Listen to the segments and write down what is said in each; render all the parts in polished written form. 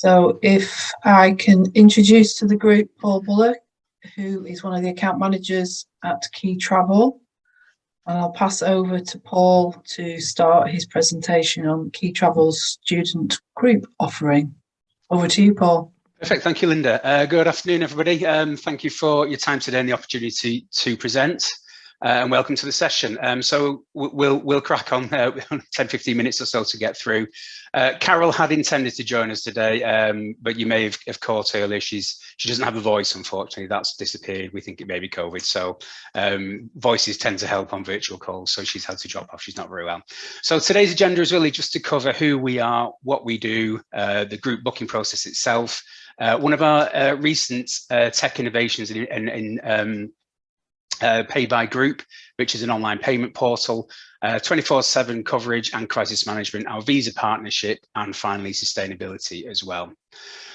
So if I can introduce to the group Paul Bullock, who is one of the account managers at Key Travel. And I'll pass over to Paul to start his presentation on Key Travel's student group offering. Over to you, Paul. Perfect, thank you, Linda. Good afternoon, everybody. Thank you for your time today and the opportunity to present. And welcome to the session. So we'll crack on 10-15 minutes or so to get through. Carol had intended to join us today, but you may have caught earlier. She doesn't have a voice, unfortunately. That's disappeared. We think it may be COVID. So voices tend to help on virtual calls. So she's had to drop off. She's not very well. So today's agenda is really just to cover who we are, what we do, the group booking process itself. One of our recent tech innovations in Pay by Group, which is an online payment portal, 24/7 coverage and crisis management, our visa partnership, and finally sustainability as well.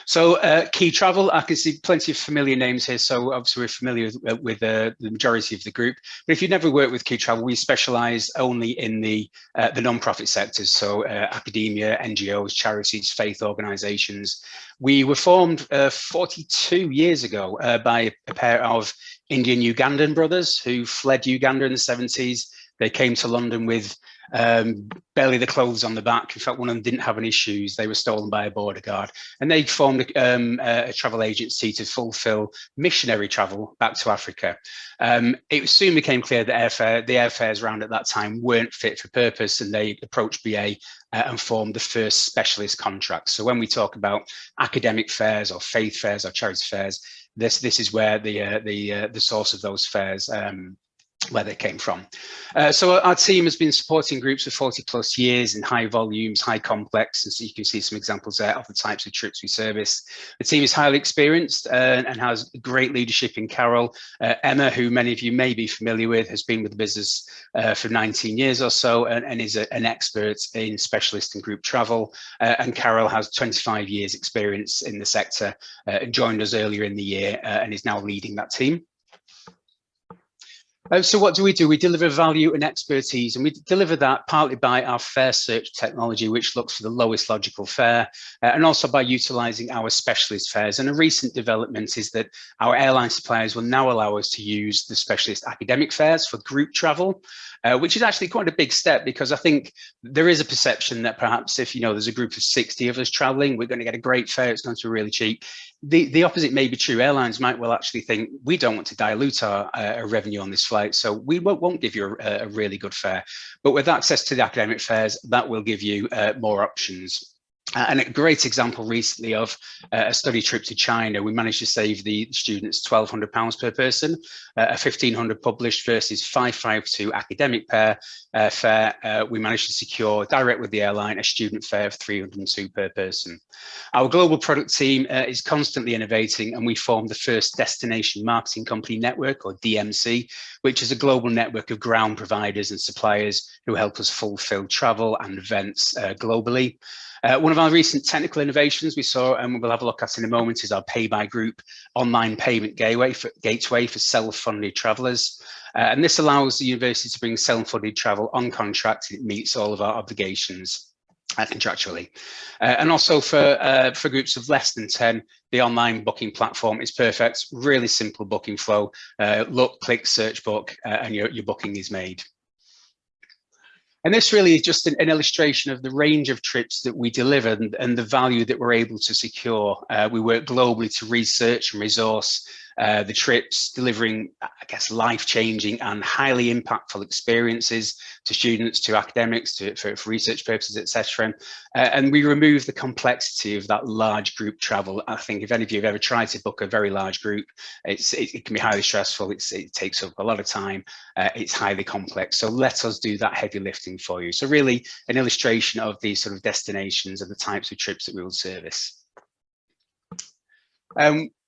So Key Travel, I can see plenty of familiar names here, so obviously we're familiar with the majority of the group. But if you've never worked with Key Travel, we specialise only in the non-profit sectors, so academia, NGOs, charities, faith organisations. We were formed 42 years ago by a pair of Indian Ugandan brothers who fled Uganda in the 70s. They came to London with barely the clothes on the back. In fact, one of them didn't have any shoes. They were stolen by a border guard. And they formed a travel agency to fulfill missionary travel back to Africa. It soon became clear that the airfares around at that time weren't fit for purpose, and they approached BA and formed the first specialist contracts. So when we talk about academic fairs or faith fairs or charity fairs, this is where the source of those fairs where they came from. So our team has been supporting groups for 40+ years in high volumes, high complex, and so you can see some examples there of the types of trips we service. The team is highly experienced and has great leadership in Carol. Emma, who many of you may be familiar with, has been with the business for 19 years or so and is an expert in specialist and group travel. And Carol has 25 years experience in the sector and joined us earlier in the year and is now leading that team. So what do? We deliver value and expertise, and we deliver that partly by our fare search technology, which looks for the lowest logical fare, and also by utilising our specialist fares. And a recent development is that our airline suppliers will now allow us to use the specialist academic fares for group travel, which is actually quite a big step, because I think there is a perception that perhaps if there's a group of 60 of us travelling, we're going to get a great fare, it's going to be really cheap. The opposite may be true. Airlines might well actually think, we don't want to dilute our revenue on this flight, so we won't give you a really good fare. But with access to the academic fares, that will give you more options. And a great example recently of a study trip to China, we managed to save the students £1,200 per person, a £1,500 published versus £552 academic fare. We managed to secure direct with the airline a student fare of £302 per person. Our global product team is constantly innovating, and we formed the first destination marketing company network, or DMC, which is a global network of ground providers and suppliers who help us fulfill travel and events globally. One of our recent technical innovations we saw, and we'll have a look at in a moment, is our Pay by Group online payment gateway for self-funded travellers. And this allows the university to bring self-funded travel on contract, and it meets all of our obligations contractually. And also for groups of less than 10, the online booking platform is perfect. Really simple booking flow. Look, click, search, book, and your booking is made. And this really is just an illustration of the range of trips that we deliver and the value that we're able to secure. We work globally to research and resource the trips, delivering, I guess, life-changing and highly impactful experiences to students, to academics, for research purposes, etc. And we remove the complexity of that large group travel. I think if any of you have ever tried to book a very large group, it can be highly stressful. It takes up a lot of time. It's highly complex. So let us do that heavy lifting for you. So really an illustration of these sort of destinations and the types of trips that we will service.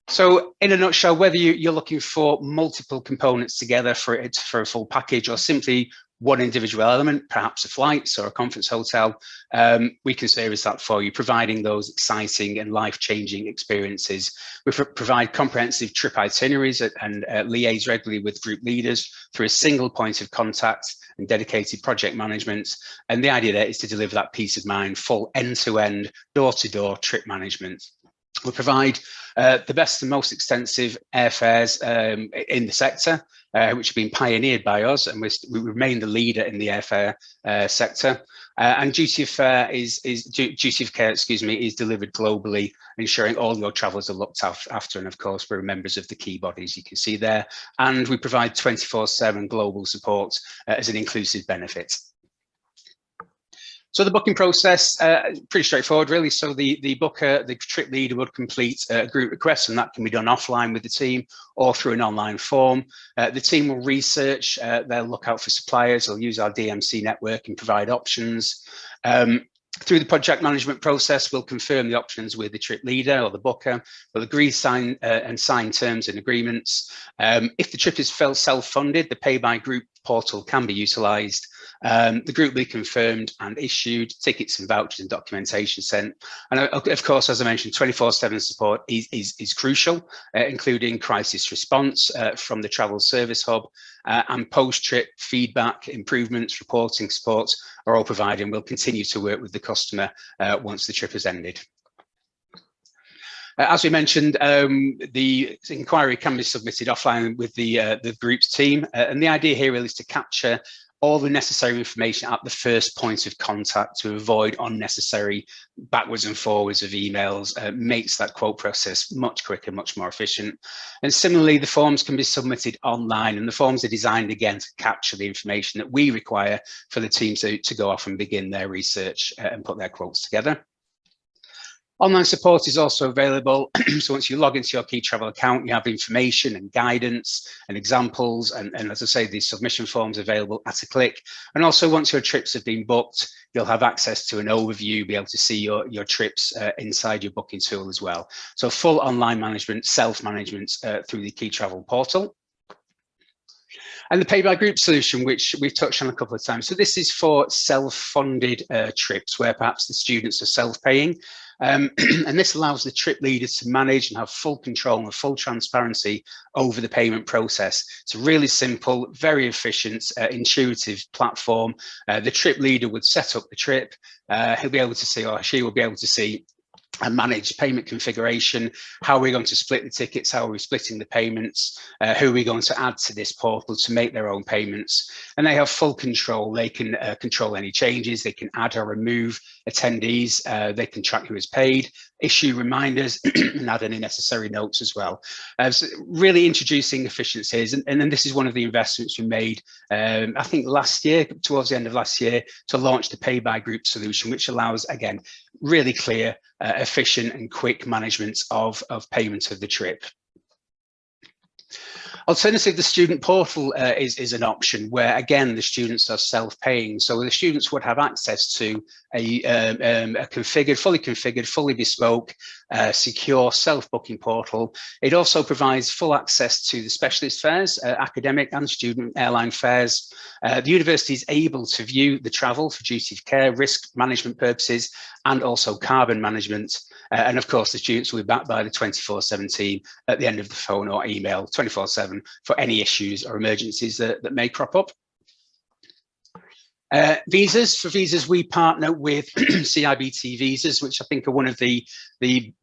So in a nutshell, whether you're looking for multiple components together for a full package, or simply one individual element, perhaps a flights or a conference hotel, we can service that for you, providing those exciting and life-changing experiences. We provide comprehensive trip itineraries and liaise regularly with group leaders through a single point of contact and dedicated project management. And the idea there is to deliver that peace of mind, full end-to-end, door-to-door trip management. We provide the best and most extensive airfares in the sector, which have been pioneered by us, and we remain the leader in the airfare sector. And duty of care is delivered globally, ensuring all your travellers are looked after. And of course, we're members of the key bodies you can see there. And we provide 24/7 global support as an inclusive benefit. So the booking process, pretty straightforward, really. So the booker, the trip leader would complete a group request, and that can be done offline with the team or through an online form. The team will research, they'll look out for suppliers, they'll use our DMC network and provide options. Through the project management process, we'll confirm the options with the trip leader or the booker. We'll agree sign terms and agreements. If the trip is self-funded, the pay by group portal can be utilised. The group will be confirmed and issued, tickets and vouchers and documentation sent. And of course, as I mentioned, 24/7 support is crucial, including crisis response from the travel service hub, and post-trip feedback, improvements, reporting support are all provided, and we'll continue to work with the customer once the trip has ended. As we mentioned, the inquiry can be submitted offline with the group's team, and the idea here really is to capture all the necessary information at the first point of contact to avoid unnecessary backwards and forwards of emails, makes that quote process much quicker, much more efficient. And similarly, the forms can be submitted online, and the forms are designed again to capture the information that we require for the team to go off and begin their research and put their quotes together. Online support is also available. So once you log into your Key Travel account, you have information and guidance and examples. And as I say, these submission forms available at a click. And also once your trips have been booked, you'll have access to an overview, be able to see your trips inside your booking tool as well. So full online management, self-management through the Key Travel portal. And the pay by group solution, which we've touched on a couple of times. So this is for self-funded trips where perhaps the students are self-paying. And this allows the trip leaders to manage and have full control and full transparency over the payment process. It's a really simple, very efficient, intuitive platform. The trip leader would set up the trip. He'll be able to see, or she will be able to see and manage payment configuration, how we're going to split the tickets, how are we splitting the payments, who are we going to add to this portal to make their own payments. And they have full control. They can control any changes, they can add or remove attendees, they can track who is paid, issue reminders and add any necessary notes as well. So really introducing efficiencies, and then this is one of the investments we made, I think last year, towards the end of last year, to launch the pay by group solution, which allows, again, really clear, efficient and quick management of payment of the trip. Alternatively, the student portal is an option where, again, the students are self-paying. So the students would have access to a fully configured, fully bespoke, secure self-booking portal. It also provides full access to the specialist fares, academic and student airline fares. The university is able to view the travel for duty of care, risk management purposes, and also carbon management. And of course, the students will be backed by the 24/7 team at the end of the phone or email 24/7 for any issues or emergencies that may crop up. Visas. For visas, we partner with CIBT Visas, which I think are one of the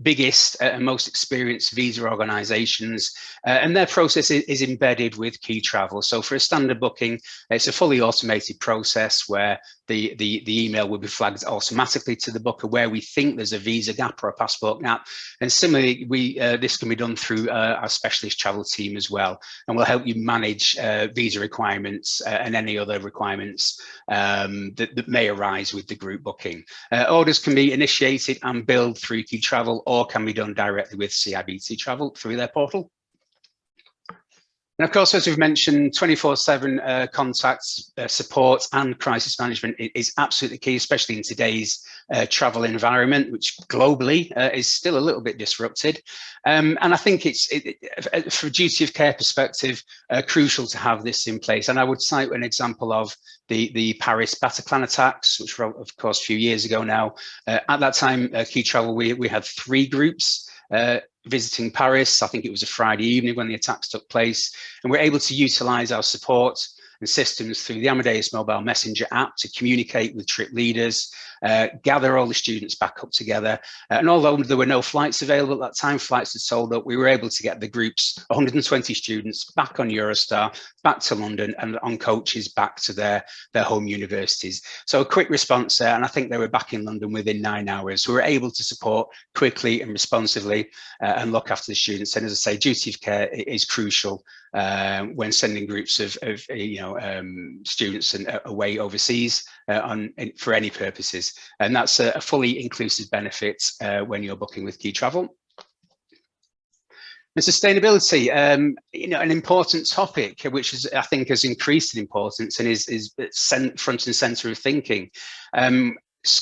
biggest and most experienced visa organisations, and their process is embedded with Key Travel. So for a standard booking, it's a fully automated process where the email will be flagged automatically to the booker where we think there's a visa gap or a passport gap. And similarly, this can be done through our specialist travel team as well, and we'll help you manage visa requirements and any other requirements that may arise with the group booking. Orders can be initiated and billed through Key Travel, or can be done directly with CIBT Travel through their portal. And of course, as we've mentioned, 24/7 contacts, support and crisis management is absolutely key, especially in today's travel environment, which globally is still a little bit disrupted. And I think it's, for duty of care perspective, crucial to have this in place. And I would cite an example of the Paris Bataclan attacks, which were, of course, a few years ago now. At that time, Key Travel, we had 3 groups visiting Paris. I think it was a Friday evening when the attacks took place, and we're able to utilize our support and systems through the Amadeus mobile messenger app to communicate with trip leaders, gather all the students back up together. And although there were no flights available at that time, flights had sold up, we were able to get the groups, 120 students, back on Eurostar, back to London, and on coaches back to their home universities. So a quick response there, and I think they were back in London within 9 hours. We were able to support quickly and responsively and look after the students. And as I say, duty of care is crucial when sending groups of students away overseas for any purposes, and that's a fully inclusive benefit when you're booking with Key Travel. And sustainability, an important topic, which is, I think, has increased in importance and is front and centre of thinking.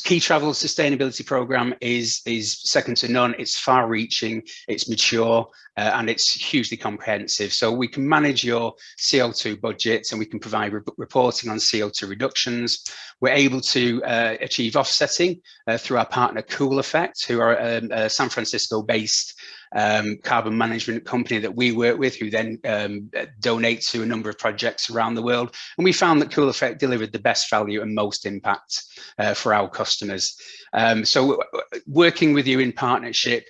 Key Travel sustainability program is second to none. It's far-reaching, it's mature, and it's hugely comprehensive. So we can manage your CO2 budget, and we can provide reporting on CO2 reductions. We're able to achieve offsetting through our partner Cool Effect, who are a San Francisco-based carbon management company that we work with, who then donate to a number of projects around the world. And we found that Cool Effect delivered the best value and most impact for our customers. So working with you in partnership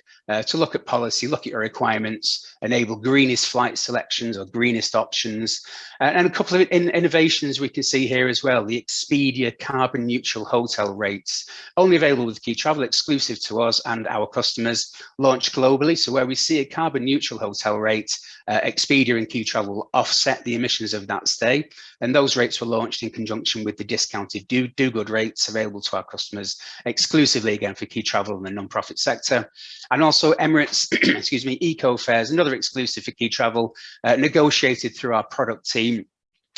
to look at policy, look at your requirements, enable greenest flight selections or greenest options, and a couple of innovations we can see here as well. The Expedia carbon neutral hotel rates, only available with Key Travel, exclusive to us and our customers, launched globally. So where we see a carbon neutral hotel rate, Expedia and Key Travel will offset the emissions of that stay. And those rates were launched in conjunction with the discounted do good rates available to our customers, exclusively again for Key Travel and the non-profit sector. And also Emirates, excuse me, Eco Fares, another exclusive for Key Travel, negotiated through our product team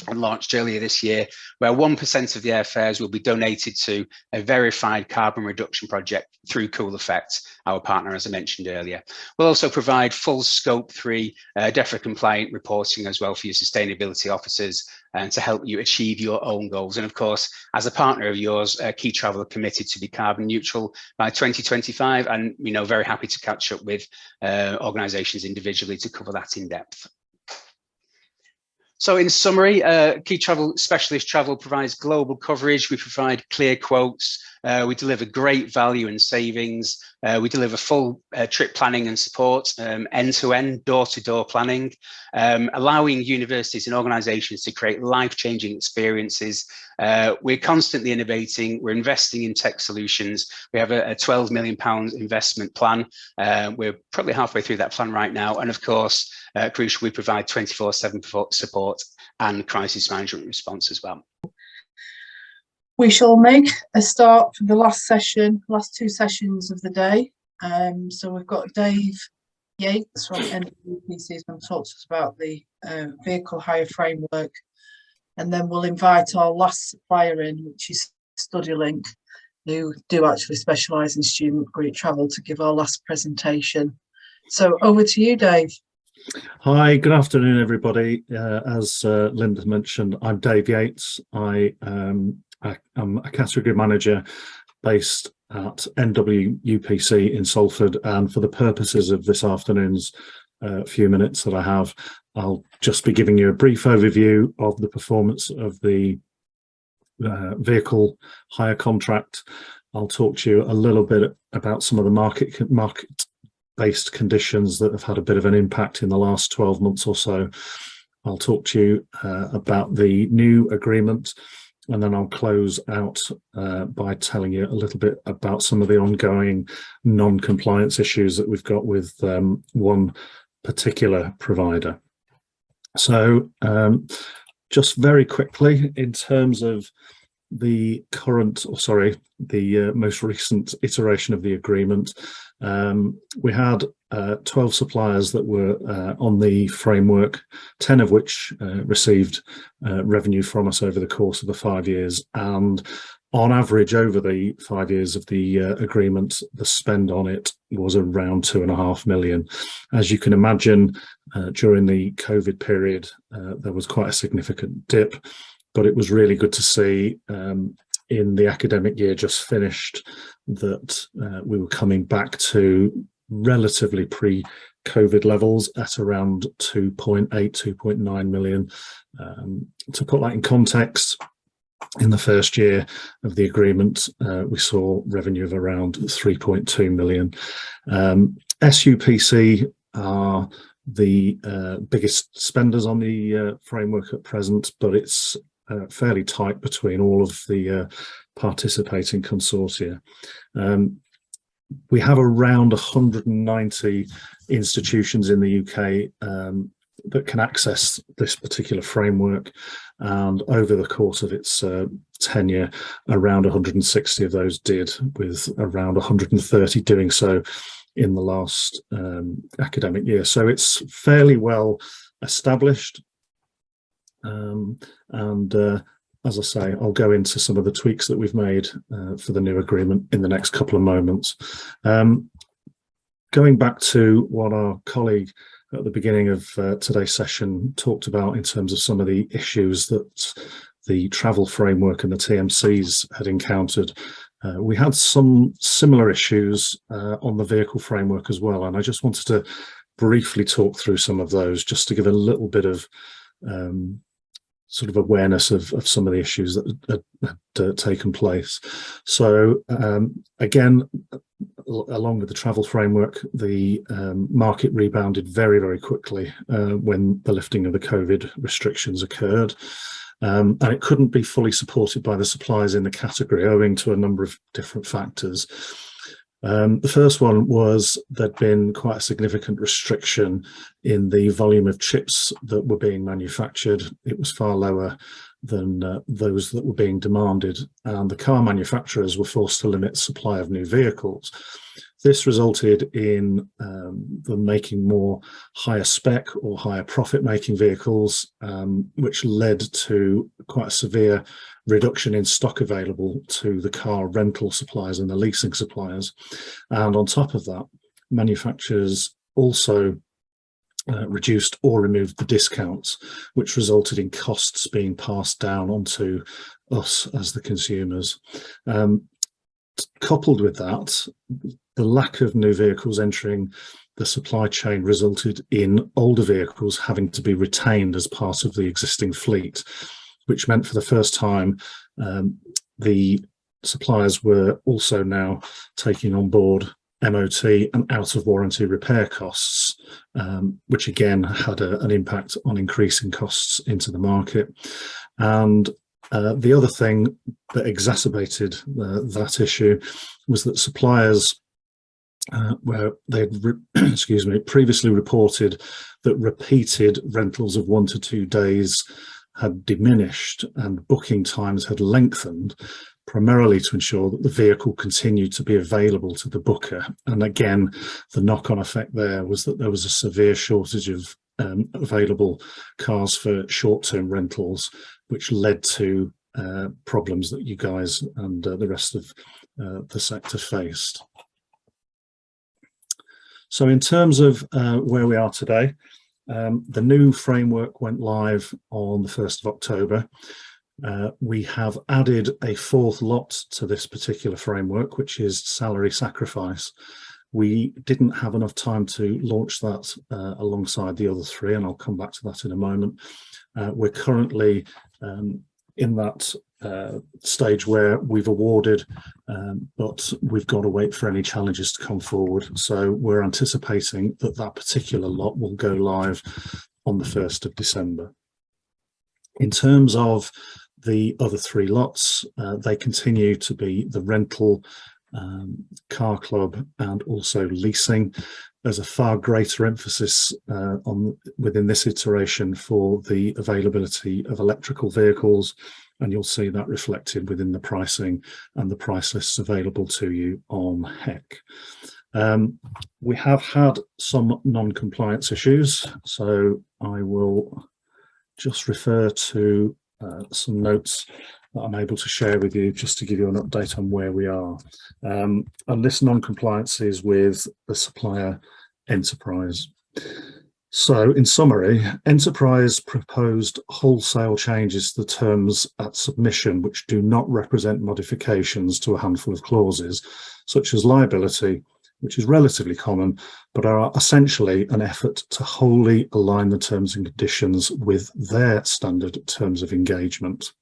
and launched earlier this year, where 1% of the airfares will be donated to a verified carbon reduction project through Cool Effect, our partner, as I mentioned earlier. We'll also provide full Scope 3 DEFRA compliant reporting as well for your sustainability officers, and to help you achieve your own goals. And of course, as a partner of yours, Key Travel are committed to be carbon neutral by 2025, and very happy to catch up with organisations individually to cover that in depth. So in summary, Key Travel Specialist Travel provides global coverage. We provide clear quotes. We deliver great value and savings. We deliver full trip planning and support, end-to-end, door-to-door planning, allowing universities and organisations to create life-changing experiences. We're constantly innovating. We're investing in tech solutions. We have a £12 million investment plan. We're probably halfway through that plan right now. And of course, crucial, we provide 24/7 support and crisis management response as well. We shall make a start for the last two sessions of the day. So we've got Dave Yates from SUPC who's going to talk to us about the vehicle hire framework. And then we'll invite our last supplier in, which is Studylink, who do actually specialise in student group travel, to give our last presentation. So over to you, Dave. Hi, good afternoon, everybody. As Linda mentioned, I'm Dave Yates. I'm a category manager based at SUPC in Salford, and for the purposes of this afternoon's few minutes that I have, I'll just be giving you a brief overview of the performance of the vehicle hire contract. I'll talk to you a little bit about some of the market-based conditions that have had a bit of an impact in the last 12 months or so. I'll talk to you about the new agreement, and then I'll close out by telling you a little bit about some of the ongoing non-compliance issues that we've got with one particular provider. So just very quickly, in terms of the most recent iteration of the agreement, we had 12 suppliers that were on the framework, 10 of which received revenue from us over the course of the 5 years. And on average, over the 5 years of the agreement, the spend on it was around 2.5 million. As you can imagine, during the COVID period, there was quite a significant dip, but it was really good to see in the academic year just finished that we were coming back to relatively pre-COVID levels at around 2.8, 2.9 million. To put that in context, in the first year of the agreement, we saw revenue of around 3.2 million. SUPC are the biggest spenders on the framework at present, but it's fairly tight between all of the participating consortia. We have around 190 institutions in the UK that can access this particular framework, and over the course of its tenure, around 160 of those did, with around 130 doing so in the last academic year. So it's fairly well established, and as I say, I'll go into some of the tweaks that we've made for the new agreement in the next couple of moments. Going back to what our colleague at the beginning of today's session talked about in terms of some of the issues that the travel framework and the TMCs had encountered, we had some similar issues on the vehicle framework as well, and I just wanted to briefly talk through some of those just to give a little bit of sort of awareness of some of the issues that had taken place. So again, along with the travel framework, the market rebounded very, very quickly when the lifting of the COVID restrictions occurred. And it couldn't be fully supported by the suppliers in the category owing to a number of different factors. The first one was there'd been quite a significant restriction in the volume of chips that were being manufactured. It was far lower than those that were being demanded, and the car manufacturers were forced to limit supply of new vehicles. This resulted in them making more higher spec or higher profit making vehicles, which led to quite a severe reduction in stock available to the car rental suppliers and the leasing suppliers. And on top of that, manufacturers also reduced or removed the discounts, which resulted in costs being passed down onto us as the consumers. Coupled with that, the lack of new vehicles entering the supply chain resulted in older vehicles having to be retained as part of the existing fleet, which meant for the first time the suppliers were also now taking on board MOT and out of warranty repair costs, which again had an impact on increasing costs into the market. And the other thing that exacerbated that issue was that suppliers where they'd previously reported that repeated rentals of 1 to 2 days had diminished and booking times had lengthened, primarily to ensure that the vehicle continued to be available to the booker. And again, the knock-on effect there was that there was a severe shortage of available cars for short-term rentals, which led to problems that you guys and the rest of the sector faced. So in terms of where we are today, the new framework went live on the 1st of October. We have added a 4th lot to this particular framework, which is salary sacrifice. We didn't have enough time to launch that alongside the other 3, and I'll come back to that in a moment. We're currently in that stage where we've awarded, but we've got to wait for any challenges to come forward. So we're anticipating that that particular lot will go live on the 1st of December. In terms of the other 3 lots, they continue to be the rental, car club, and also leasing. There's a far greater emphasis within this iteration for the availability of electrical vehicles, and you'll see that reflected within the pricing and the price lists available to you on HEC. We have had some non-compliance issues, so I will just refer to some notes that I'm able to share with you just to give you an update on where we are. And this non-compliance is with the supplier Enterprise. So in summary, Enterprise proposed wholesale changes to the terms at submission which do not represent modifications to a handful of clauses, such as liability, which is relatively common, but are essentially an effort to wholly align the terms and conditions with their standard terms of engagement.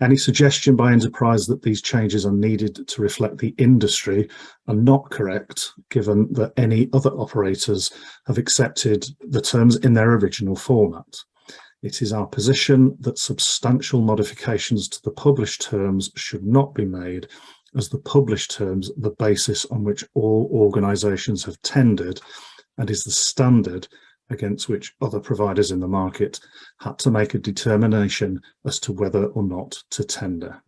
Any suggestion by Enterprise that these changes are needed to reflect the industry are not correct, given that any other operators have accepted the terms in their original format. It is our position that substantial modifications to the published terms should not be made, as the published terms are the basis on which all organisations have tendered and is the standard against which other providers in the market had to make a determination as to whether or not to tender.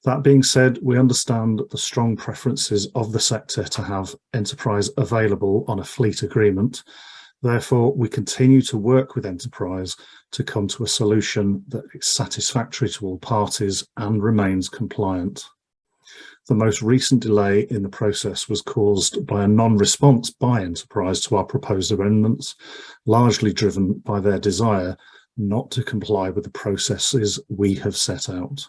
That being said, we understand the strong preferences of the sector to have Enterprise available on a fleet agreement. Therefore, we continue to work with Enterprise to come to a solution that is satisfactory to all parties and remains compliant. The most recent delay in the process was caused by a non-response by Enterprise to our proposed amendments, largely driven by their desire not to comply with the processes we have set out.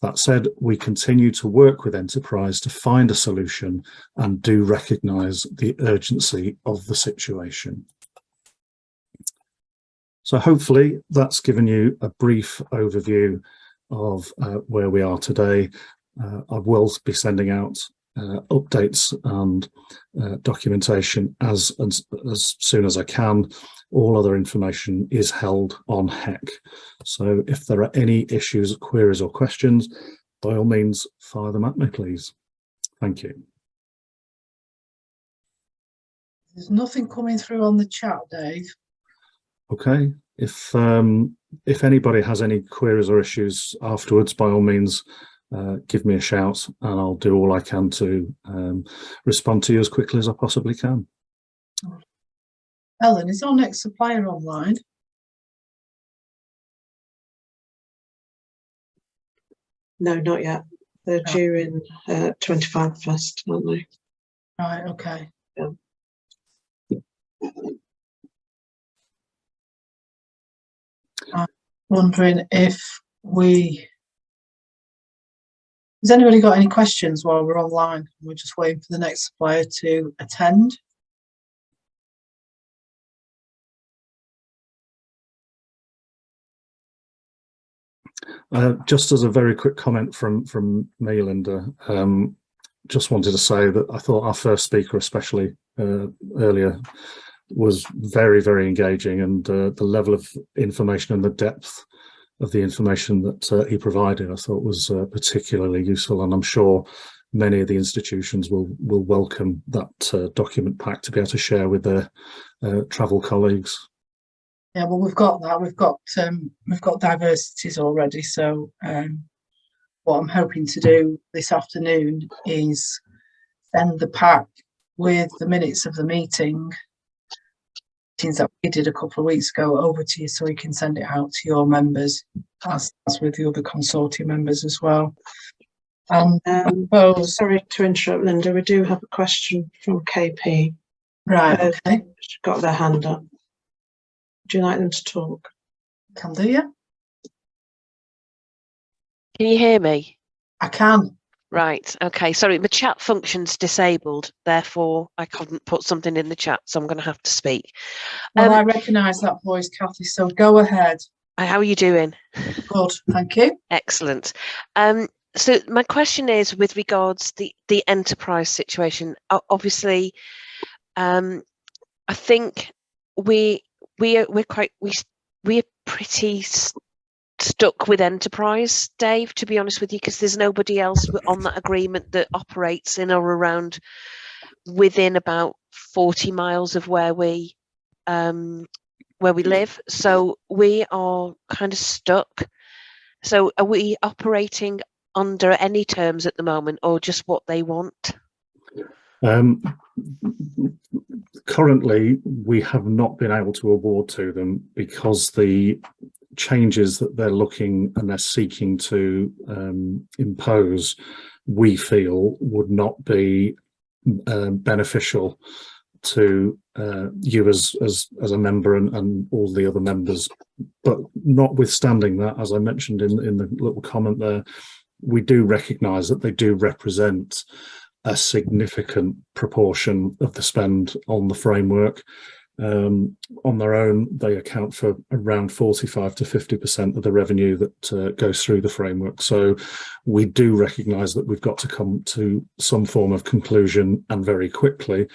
That said, we continue to work with Enterprise to find a solution and do recognise the urgency of the situation. So hopefully that's given you a brief overview of where we are today. I will be sending out updates and documentation as soon as I can. All other information is held on HEC. So if there are any issues, queries or questions, by all means, fire them at me, please. Thank you. There's nothing coming through on the chat, Dave. Okay. If anybody has any queries or issues afterwards, by all means, give me a shout and I'll do all I can to respond to you as quickly as I possibly can. Ellen, is our next supplier online? No, not yet. They're due in 25 first, aren't they? Right, okay. Yeah. I'm wondering if has anybody got any questions while we're online? We're just waiting for the next supplier to attend. Just as a very quick comment from me, Linda, just wanted to say that I thought our first speaker, especially earlier, was very, very engaging, and the level of information and the depth of the information that he provided I thought was particularly useful, and I'm sure many of the institutions will welcome that document pack to be able to share with their travel colleagues. Yeah, well, we've got that. We've got diversities already. So what I'm hoping to do this afternoon is send the pack with the minutes of the meetings that we did a couple of weeks ago over to you, so you can send it out to your members, as with the other consortium members as well. And sorry to interrupt, Linda. We do have a question from KP. Right. Okay. She's got their hand up. Would you like them to talk? Can do, yeah. Can you hear me? I can. Right, okay, sorry, the chat function's disabled, therefore I couldn't put something in the chat, so I'm going to have to speak. Well, I recognise that voice, Kathy, so go ahead. How are you doing? Good, thank you. Excellent. So my question is with regards the Enterprise situation. Obviously, I think we're pretty stuck with Enterprise, Dave, to be honest with you, because there's nobody else on that agreement that operates in or around within about 40 miles of where we live. So we are kind of stuck. So are we operating under any terms at the moment, or just what they want? Currently, we have not been able to award to them because the changes that they're looking and they're seeking to impose, we feel would not be beneficial to you as a member and all the other members. But notwithstanding that, as I mentioned in the little comment there, we do recognise that they do represent a significant proportion of the spend on the framework. On their own, they account for around 45 to 50% of the revenue that goes through the framework. So we do recognise that we've got to come to some form of conclusion, and very quickly.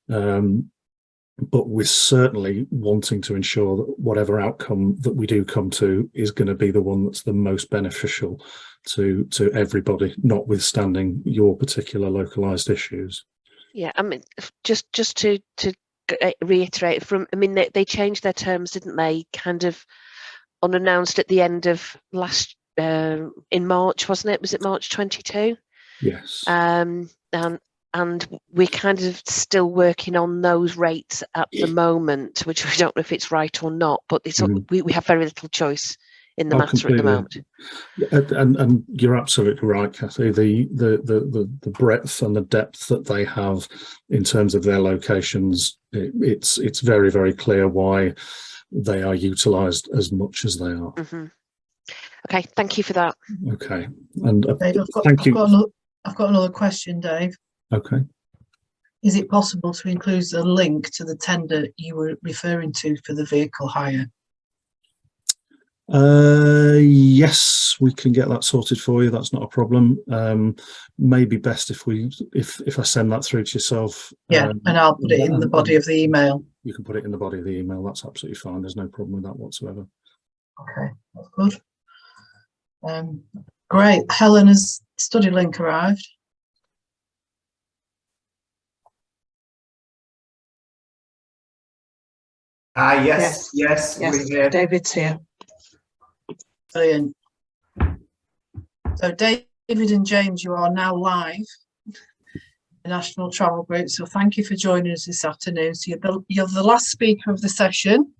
But we're certainly wanting to ensure that whatever outcome that we do come to is going to be the one that's the most beneficial to everybody, notwithstanding your particular localized issues. Yeah, I mean, just to reiterate, they changed their terms, didn't they? Kind of unannounced at the end of last in March, wasn't it? Was it March 22? Yes. And we're kind of still working on those rates at the moment, which we don't know if it's right or not, but it's, we have very little choice in the matter at the moment. And you're absolutely right, Kathy. The breadth and the depth that they have in terms of their locations, it's very, very clear why they are utilised as much as they are. Okay, thank you for that. Okay, and Dave, thank you. I've got another question, Dave. Okay. Is it possible to include a link to the tender you were referring to for the vehicle hire? Yes, we can get that sorted for you. That's not a problem. Maybe best if I send that through to yourself. Yeah, and I'll put it in the body of the email. You can put it in the body of the email. That's absolutely fine. There's no problem with that whatsoever. Okay, that's good. Great. Helen, has Studylink arrived? Yes, we're here. David's here. Brilliant. So David and James, you are now live in the National Travel Group. So thank you for joining us this afternoon. So you're the last speaker of the session.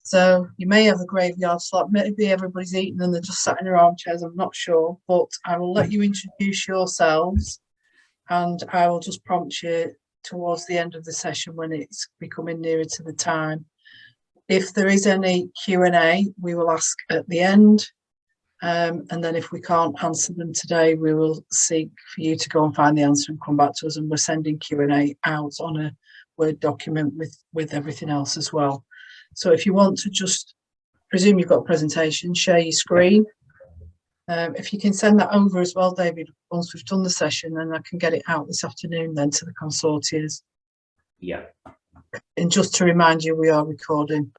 So you may have a graveyard slot. Maybe everybody's eaten and they're just sat in their armchairs. I'm not sure, but I will let you introduce yourselves, and I will just prompt you towards the end of the session when it's becoming nearer to the time. If there is any Q&A, we will ask at the end. And then if we can't answer them today, we will seek for you to go and find the answer and come back to us. And we're sending Q&A out on a Word document with everything else as well. So if you want to just presume you've got a presentation, share your screen. If you can send that over as well, David, once we've done the session, and I can get it out this afternoon then to the consortiums. Yeah. And just to remind you, we are recording.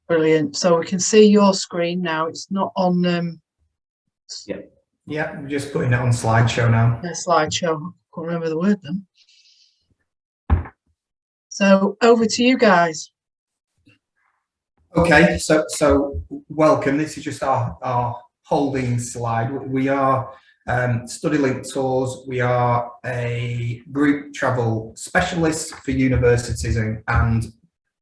Brilliant. So we can see your screen now. It's not on. Yeah, we're just putting it on slideshow now. Yeah, slideshow. I can't remember the word then. So over to you guys. Okay, so welcome. This is just our holding slide. We are Studylink Tours. We are a group travel specialist for universities and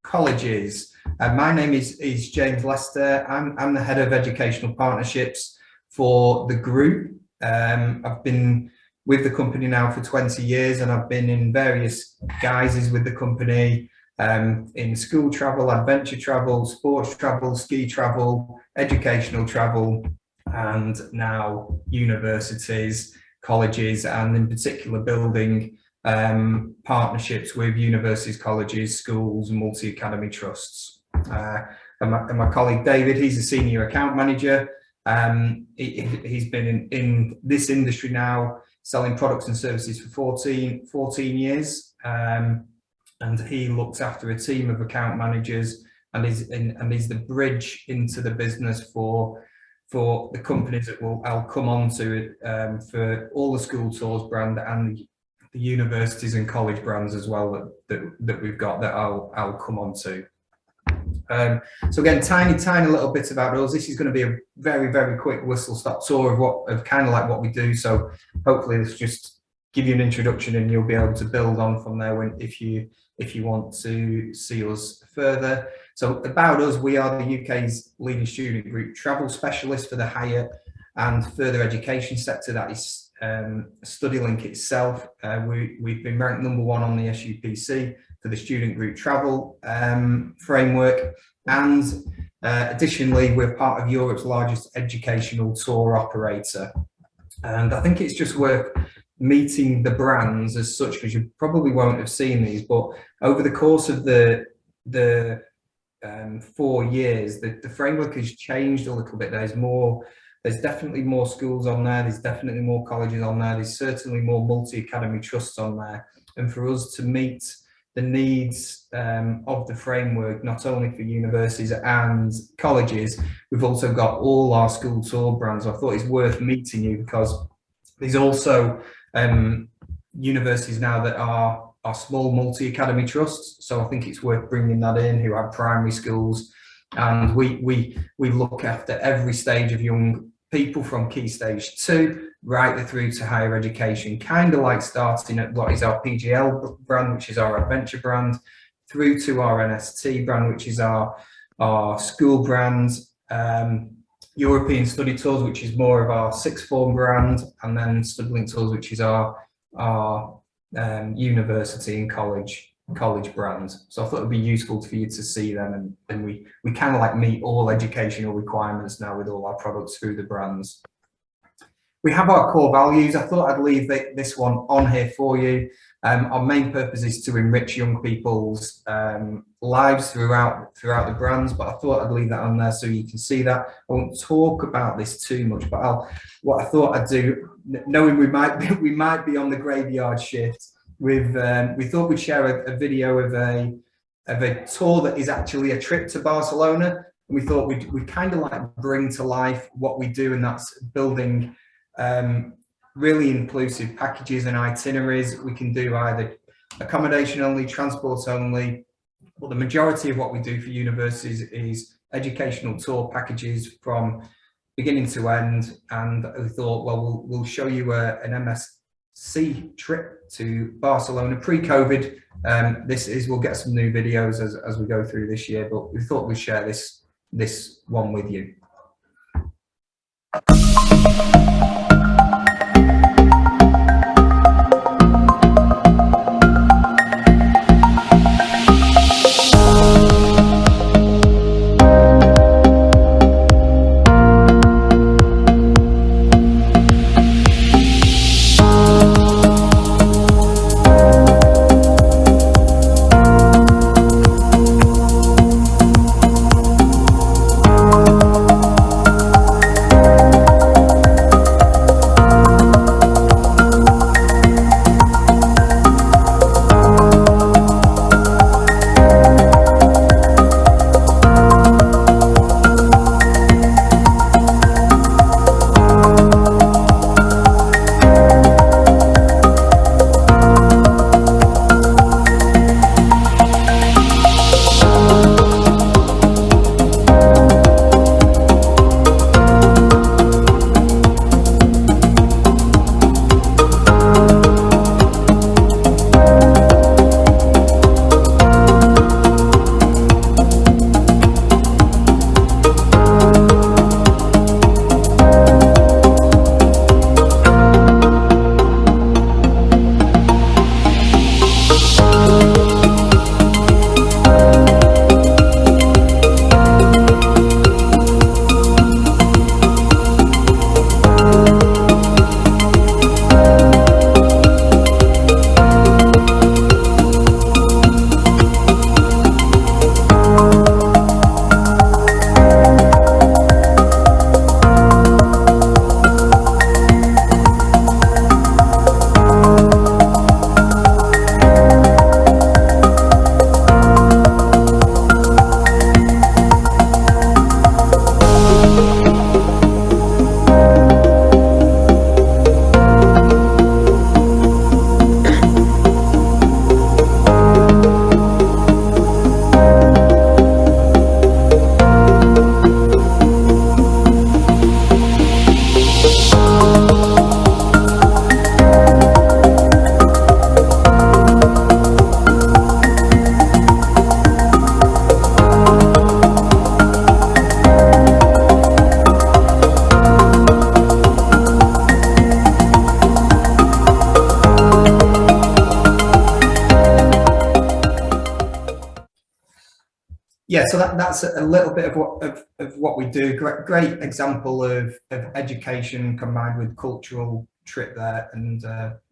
colleges. My name is James Lester. I'm the head of educational partnerships for the group. I've been with the company now for 20 years, and I've been in various guises with the company, in school travel, adventure travel, sports travel, ski travel, educational travel, and now universities, colleges, and in particular building partnerships with universities, colleges, schools, and multi-academy trusts. And my colleague David, he's a senior account manager. He's been in this industry now, selling products and services for 14 years. And he looks after a team of account managers and is the bridge into the business for the companies that I'll come on to for all the school tours brand and the universities and college brands as well that we've got that I'll come on to. So again, tiny little bit about us. This is going to be a very, very quick whistle-stop tour of kind of like what we do. So hopefully this just give you an introduction, and you'll be able to build on from there if you want to see us further. So about us, we are the UK's leading student group travel specialist for the higher and further education sector. That is Studylink itself. We've been ranked #1 on the SUPC for the student group travel framework, and additionally we're part of Europe's largest educational tour operator. And I think it's just worth meeting the brands as such, because you probably won't have seen these, but over the course of the 4 years, the framework has changed a little bit. There's definitely more schools on there, there's definitely more colleges on there, there's certainly more multi-academy trusts on there. And for us to meet the needs of the framework, not only for universities and colleges, we've also got all our school tour brands. I thought it's worth meeting you, because there's also universities now that are small multi-academy trusts. So I think it's worth bringing that in, who have primary schools. And we look after every stage of young people from Key Stage 2 right through to higher education, kind of like starting at what is our PGL brand, which is our adventure brand, through to our NST brand, which is our school brand, European Study Tours, which is more of our sixth form brand, and then Studylink Tours, which is our university and college brand. So I thought it'd be useful for you to see them, and we kind of like meet all educational requirements now with all our products through the brands. We have our core values. I thought I'd leave this one on here for you. Our main purpose is to enrich young people's lives throughout the brands, but I thought I'd leave that on there so you can see that. I won't talk about this too much, but what I thought I'd do, knowing we might be on the graveyard shift, we thought we'd share a video of a tour that is actually a trip to Barcelona, and we thought we'd kind of like bring to life what we do, and that's building really inclusive packages and itineraries. We can do either accommodation only, transport only, but the majority of what we do for universities is educational tour packages from beginning to end. And we thought, well, we'll show you an MSc trip to Barcelona pre-COVID. We'll get some new videos as we go through this year, but we thought we'd share this one with you. Yeah, so that's a little bit of what we do. Great example of education combined with cultural trip there. And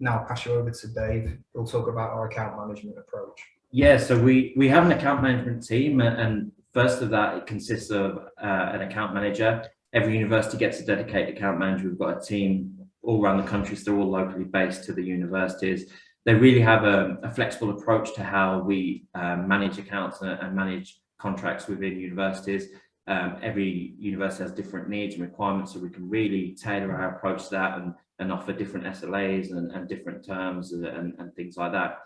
now I'll pass you over to Dave. We'll talk about our account management approach. Yeah, so we have an account management team, and first of that, it consists of an account manager. Every university gets a dedicated account manager. We've got a team all around the country, so they're all locally based to the universities. They really have a flexible approach to how we manage accounts and manage contracts within universities. Every university has different needs and requirements, so we can really tailor our approach to that and offer different SLAs and different terms and things like that.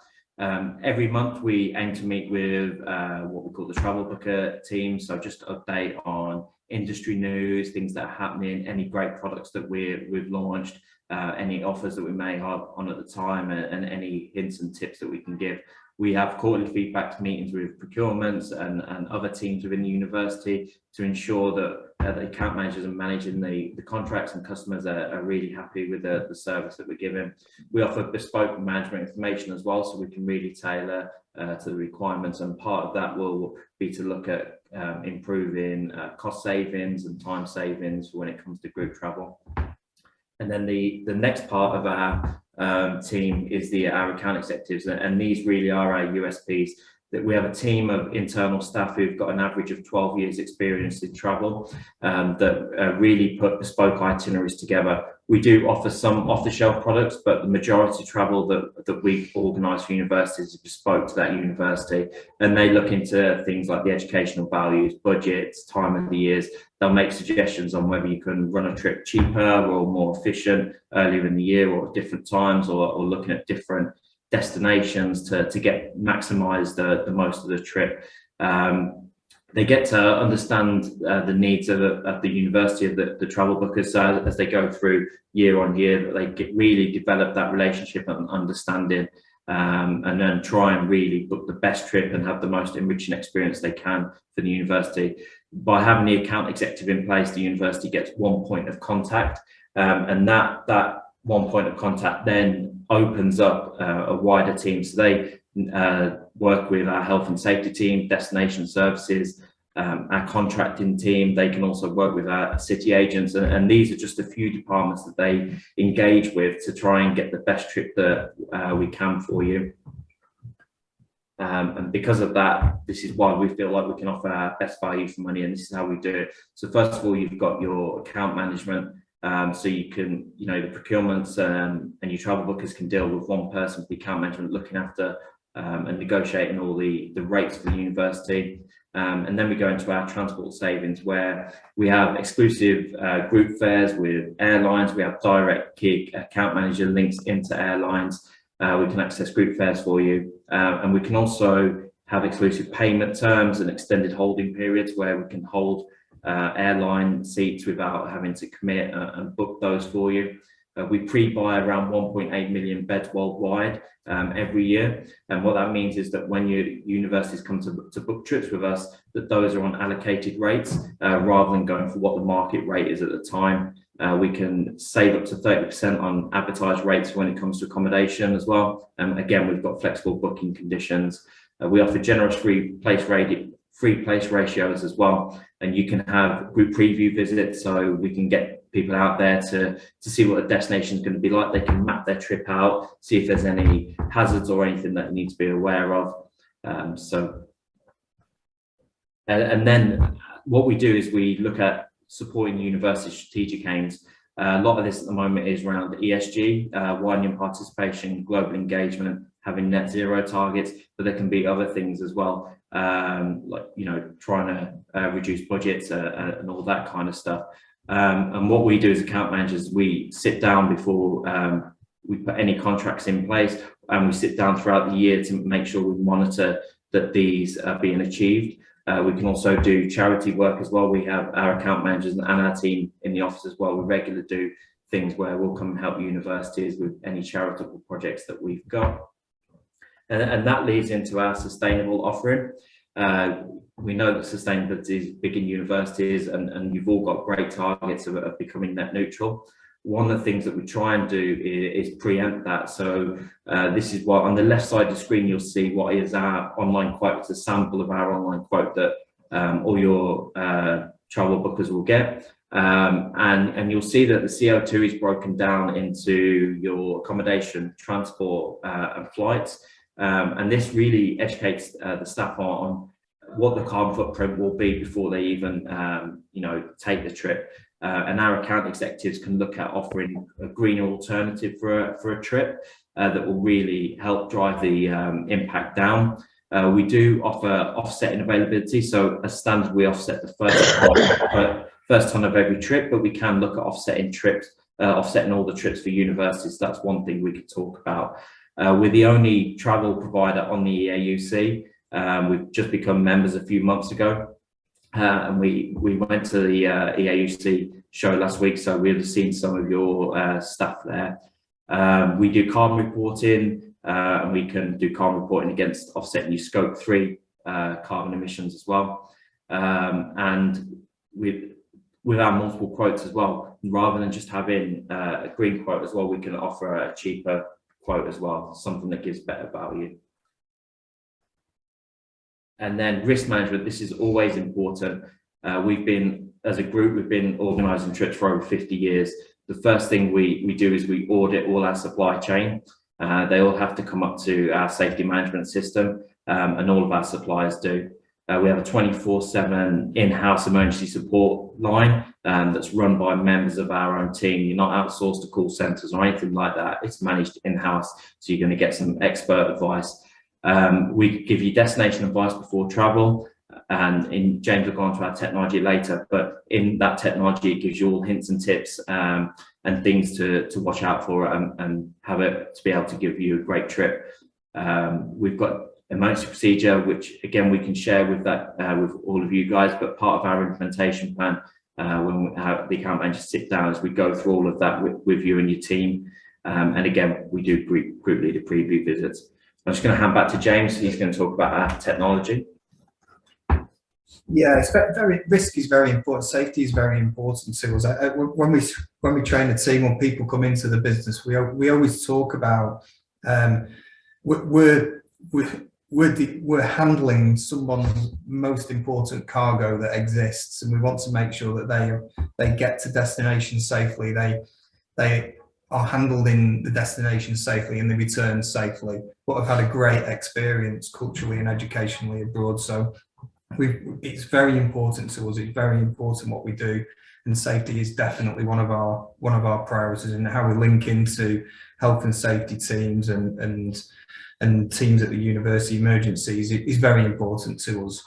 Every month we aim to meet with what we call the travel booker team, so just to update on industry news, things that are happening, any great products that we've launched, any offers that we may have on at the time, and any hints and tips that we can give. We have quarterly feedback meetings with procurements and other teams within the university to ensure that the account managers are managing the contracts and customers are really happy with the service that we're giving. We offer bespoke management information as well, so we can really tailor to the requirements, and part of that will be to look at improving cost savings and time savings when it comes to group travel. And then the next part of our team is our account executives, and these really are our USPs. That we have a team of internal staff who've got an average of 12 years experience in travel, that really put bespoke itineraries together. We do offer some off-the-shelf products, but the majority of travel that we organise for universities is bespoke to that university, and they look into things like the educational values, budgets, time of the years. They'll make suggestions on whether you can run a trip cheaper or more efficient earlier in the year or at different times, or looking at different destinations to get maximise the most of the trip. They get to understand the needs of the university, of the travel bookers, as they go through year on year, that they really develop that relationship and understanding, and then try and really book the best trip and have the most enriching experience they can for the university. By having the account executive in place, the university gets one point of contact, and that one point of contact then opens up a wider team. So they work with our health and safety team, destination services, our contracting team. They can also work with our city agents, and these are just a few departments that they engage with to try and get the best trip that we can for you. And because of that, this is why we feel like we can offer our best value for money, and this is how we do it. So first of all, you've got your account management. So you can, the procurements and your travel bookers can deal with one person for the account management, looking after and negotiating all the rates for the university. And then we go into our transport savings, where we have exclusive group fares with airlines. We have direct key account manager links into airlines. We can access group fares for you. And we can also have exclusive payment terms and extended holding periods, where we can hold airline seats without having to commit and book those for you. We pre-buy around 1.8 million beds worldwide every year, and what that means is that when your universities come to book trips with us, that those are on allocated rates rather than going for what the market rate is at the time. We can save up to 30% on advertised rates when it comes to accommodation as well. Again, we've got flexible booking conditions. We offer generous free place ratios as well, and you can have group preview visits, so we can get people out there to see what the destination is going to be like. They can map their trip out, see if there's any hazards or anything that they need to be aware of. And then what we do is we look at supporting university strategic aims. A lot of this at the moment is around ESG, widening participation, global engagement, having net zero targets, but there can be other things as well, like trying to reduce budgets and all that kind of stuff. And what we do as account managers, we sit down before we put any contracts in place, and we sit down throughout the year to make sure we monitor that these are being achieved. We can also do charity work as well. We have our account managers and our team in the office as well. We regularly do things where we'll come and help universities with any charitable projects that we've got. And that leads into our sustainable offering. We know that sustainability is big in universities, and you've all got great targets of becoming net neutral. One of the things that we try and do is preempt that. So this is what on the left side of the screen you'll see what is our online quote. It's a sample of our online quote that all your travel bookers will get. And you'll see that the CO2 is broken down into your accommodation, transport, and flights. And this really educates the staff on what the carbon footprint will be before they even, take the trip. And our account executives can look at offering a greener alternative for a trip that will really help drive the impact down. We do offer offsetting availability. So as standard, we offset the first ton of every trip, but we can look at offsetting all the trips for universities. That's one thing we could talk about. We're the only travel provider on the EAUC. We've just become members a few months ago. And we went to the EAUC show last week, so we'll have seen some of your staff there. We do carbon reporting, and we can do carbon reporting against offsetting your scope 3 carbon emissions as well. And with our multiple quotes as well, rather than just having a green quote as well, we can offer a cheaper quote as well, something that gives better value. And then risk management, this is always important. As a group, we've been organising trips for over 50 years. The first thing we do is we audit all our supply chain. They all have to come up to our safety management system, and all of our suppliers do. We have a 24/7 in-house emergency support line that's run by members of our own team. You're not outsourced to call centres or anything like that. It's managed in-house, so you're going to get some expert advice. We give you destination advice before travel, and James will go on to our technology later, but in that technology, it gives you all hints and tips and things to watch out for and have it to be able to give you a great trip. We've got emergency procedure, which again, we can share with all of you guys, but part of our implementation plan, when the account managers sit down, as we go through all of that with you and your team. And again, we do group leader preview visits. I'm just going to hand back to James. He's going to talk about our technology. Yeah, it's risk is very important. Safety is very important to us. When we train the team, when people come into the business, we always talk about we're handling someone's most important cargo that exists, and we want to make sure that they get to destination safely. They are handled in the destination safely and they return safely, but have had a great experience culturally and educationally abroad. So it's very important to us. It's very important what we do, and safety is definitely one of our priorities, and how we link into health and safety teams and teams at the university emergencies is very important to us.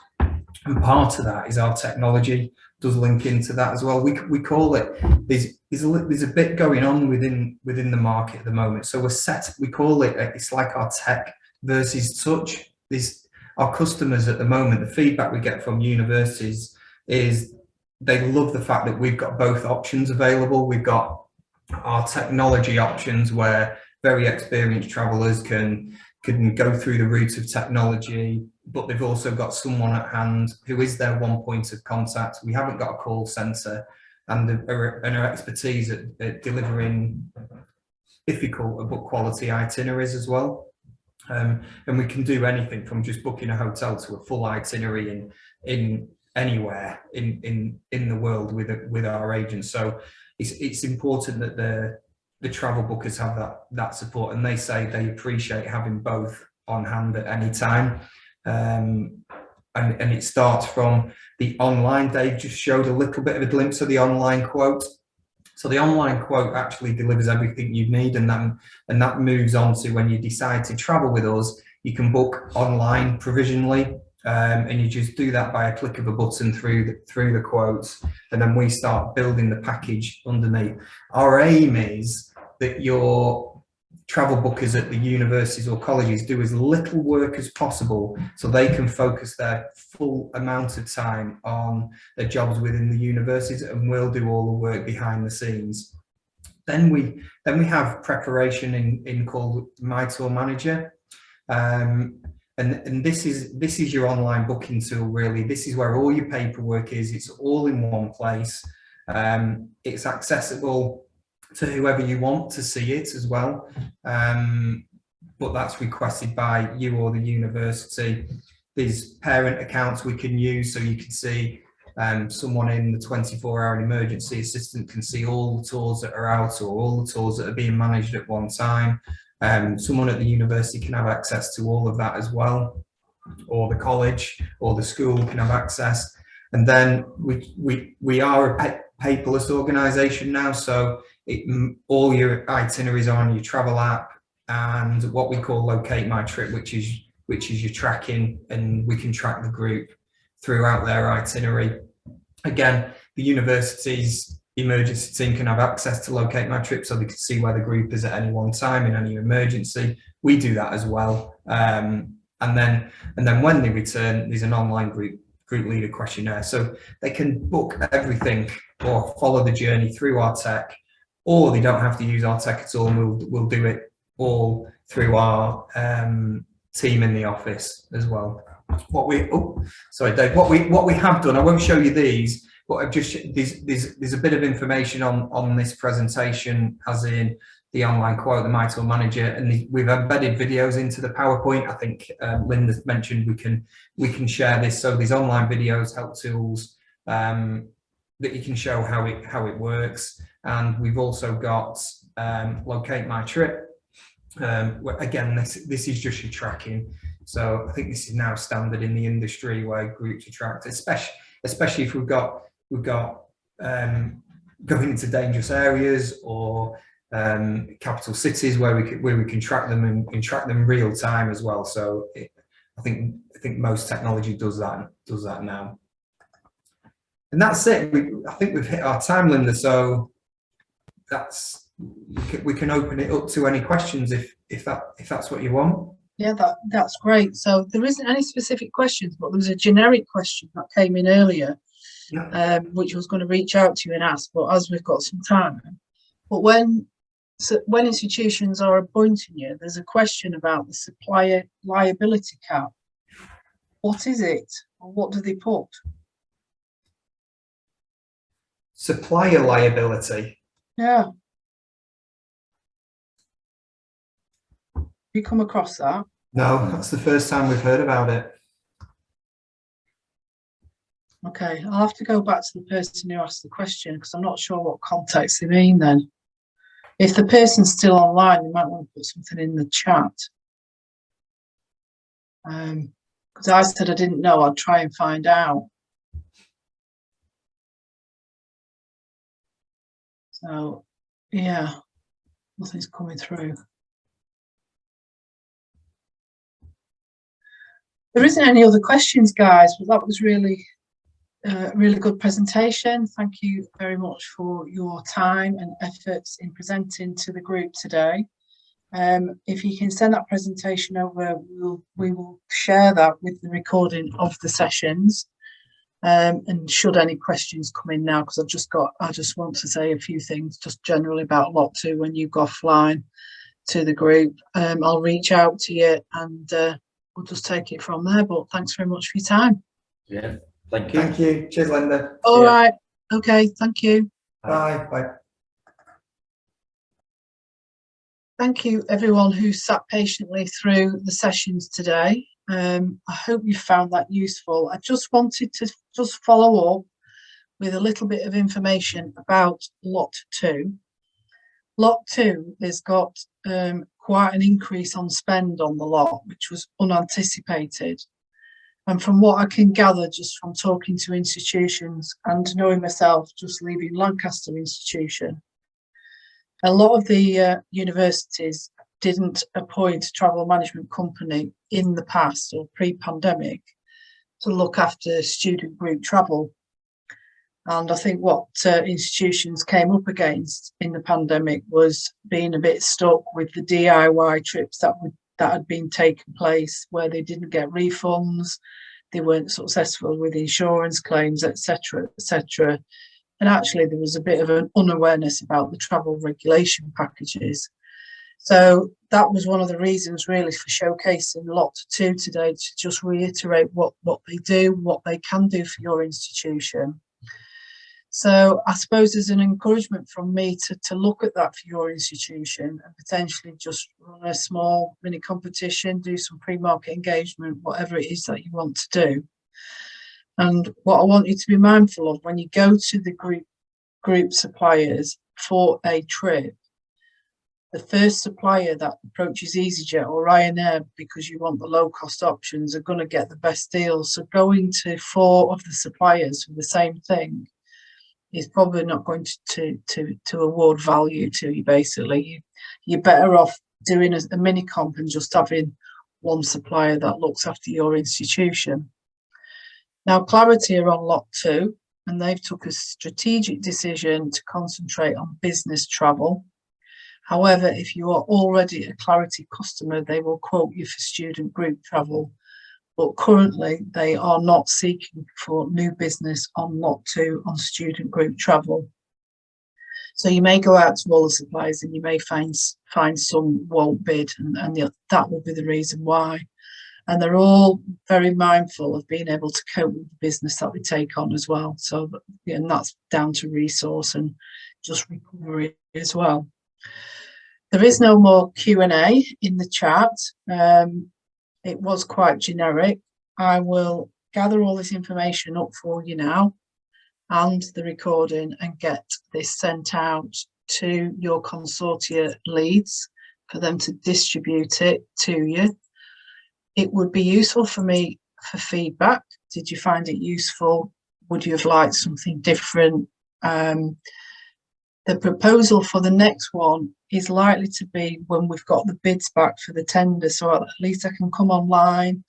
And part of that is our technology does link into that as well. We call it, there's a bit going on within the market at the moment. So we call it, it's like our tech versus touch. Our customers at the moment, the feedback we get from universities is they love the fact that we've got both options available. We've got our technology options where very experienced travellers can go through the route of technology, but they've also got someone at hand who is their one point of contact. We haven't got a call centre, and our expertise at delivering difficult but quality itineraries as well. And we can do anything from just booking a hotel to a full itinerary in anywhere in the world with our agents. So it's important that the travel bookers have that support, and they say they appreciate having both on hand at any time. And it starts from the online. Dave just showed a little bit of a glimpse of the online quote. So the online quote actually delivers everything you need, and that moves on to when you decide to travel with us, you can book online provisionally, and you just do that by a click of a button through the quotes, and then we start building the package underneath. Our aim is that your travel bookers at the universities or colleges do as little work as possible, so they can focus their full amount of time on their jobs within the universities, and we'll do all the work behind the scenes. Then we have preparation in called My Tour Manager, and this is your online booking tool. Really, this is where all your paperwork is. It's all in one place. It's accessible to whoever you want to see it as well, but that's requested by you or the university. There's parent accounts we can use, so you can see someone in the 24-hour emergency assistant can see all the tours that are out or all the tours that are being managed at one time. Someone at the university can have access to all of that as well, or the college or the school can have access. And then we are a paperless organisation now, so all your itineraries are on your travel app, and what we call Locate My Trip, which is your tracking, and we can track the group throughout their itinerary. Again, the university's emergency team can have access to Locate My Trip, so they can see where the group is at any one time in any emergency. We do that as well. And then when they return, there's an online group leader questionnaire, so they can book everything or follow the journey through our tech, or they don't have to use our tech at all, and we'll do it all through our team in the office as well. What we have done, I won't show you these, but I've just there's a bit of information on this presentation, as in the online quote, the My Tour Manager, and we've embedded videos into the PowerPoint. I think Linda mentioned we can share this, so these online videos, help tools that you can show how it works. And we've also got Locate My Trip. Again, this is just your tracking, so I think this is now standard in the industry where groups are tracked, especially if we've got going into dangerous areas or capital cities where we can track them and track them real time as well. So I think most technology does that now. And that's it. I think we've hit our time, Linda. So we can open it up to any questions if that's what you want. Yeah, that's great. So there isn't any specific questions, but there was a generic question that came in earlier, yeah, which I was going to reach out to you and ask, but as we've got some time. But when institutions are appointing you, there's a question about the supplier liability cap. What is it, or what do they put? Supplier liability. Yeah. Have you come across that? No, that's the first time we've heard about it. Okay, I'll have to go back to the person who asked the question, because I'm not sure what context they mean then. If the person's still online, they might want to put something in the chat. Because I said I didn't know, I'd try and find out. So, yeah, nothing's coming through. There isn't any other questions, guys, but that was really good presentation. Thank you very much for your time and efforts in presenting to the group today. If you can send that presentation over, we will share that with the recording of the sessions. And should any questions come in now, because I just want to say a few things just generally about Lot 2 when you go offline to the group. I'll reach out to you and we'll just take it from there. But thanks very much for your time. Yeah, thank you. Thank you. Cheers, Linda. All right. Okay, thank you. Bye. Bye. Thank you, everyone who sat patiently through the sessions today. I hope you found that useful. I just wanted to follow up with a little bit of information about Lot 2. Lot 2 has got quite an increase on spend on the lot, which was unanticipated. And from what I can gather just from talking to institutions and knowing myself just leaving Lancaster Institution, a lot of the universities didn't appoint a travel management company in the past or pre-pandemic to look after student group travel. And I think what institutions came up against in the pandemic was being a bit stuck with the DIY trips that had been taking place, where they didn't get refunds, they weren't successful with insurance claims, etc., etc. And actually there was a bit of an unawareness about the travel regulation packages. So that was one of the reasons really for showcasing Lot 2 today, to just reiterate what they do, what they can do for your institution. So I suppose there's an encouragement from me to look at that for your institution and potentially just run a small mini competition, do some pre-market engagement, whatever it is that you want to do. And what I want you to be mindful of when you go to the group suppliers for a trip, the first supplier that approaches EasyJet or Ryanair because you want the low cost options are going to get the best deals. So going to 4 of the suppliers for the same thing is probably not going to award value to you. Basically, you're better off doing a mini comp and just having one supplier that looks after your institution. Now, Clarity are on lot 2, and they've took a strategic decision to concentrate on business travel. However, if you are already a Clarity customer, they will quote you for student group travel. But currently, they are not seeking for new business on lot 2 on student group travel. So you may go out to all the suppliers and you may find some won't bid, and that will be the reason why. And they're all very mindful of being able to cope with the business that we take on as well. So, and that's down to resource and just recovery as well. There is no more Q&A in the chat. It was quite generic. I will gather all this information up for you now and the recording and get this sent out to your consortia leads for them to distribute it to you. It would be useful for me for feedback. Did you find it useful? Would you have liked something different? The proposal for the next one is likely to be when we've got the bids back for the tender. So at least I can come online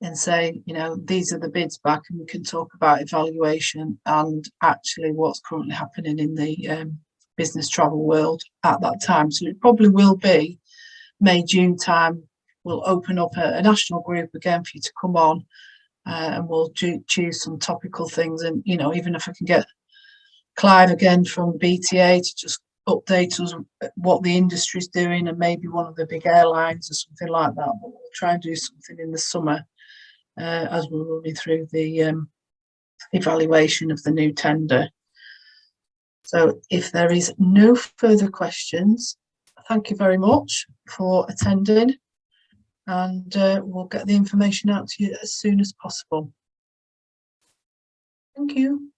and say, you know, these are the bids back, and we can talk about evaluation and actually what's currently happening in the business travel world at that time. So it probably will be May, June time. We'll open up a national group again for you to come on, and we'll choose some topical things. And, you know, even if I can get Clive again from BTA to just update us what the industry's doing, and maybe one of the big airlines or something like that. But we'll try and do something in the summer as we're running through the evaluation of the new tender. So if there is no further questions, thank you very much for attending, and we'll get the information out to you as soon as possible. Thank you.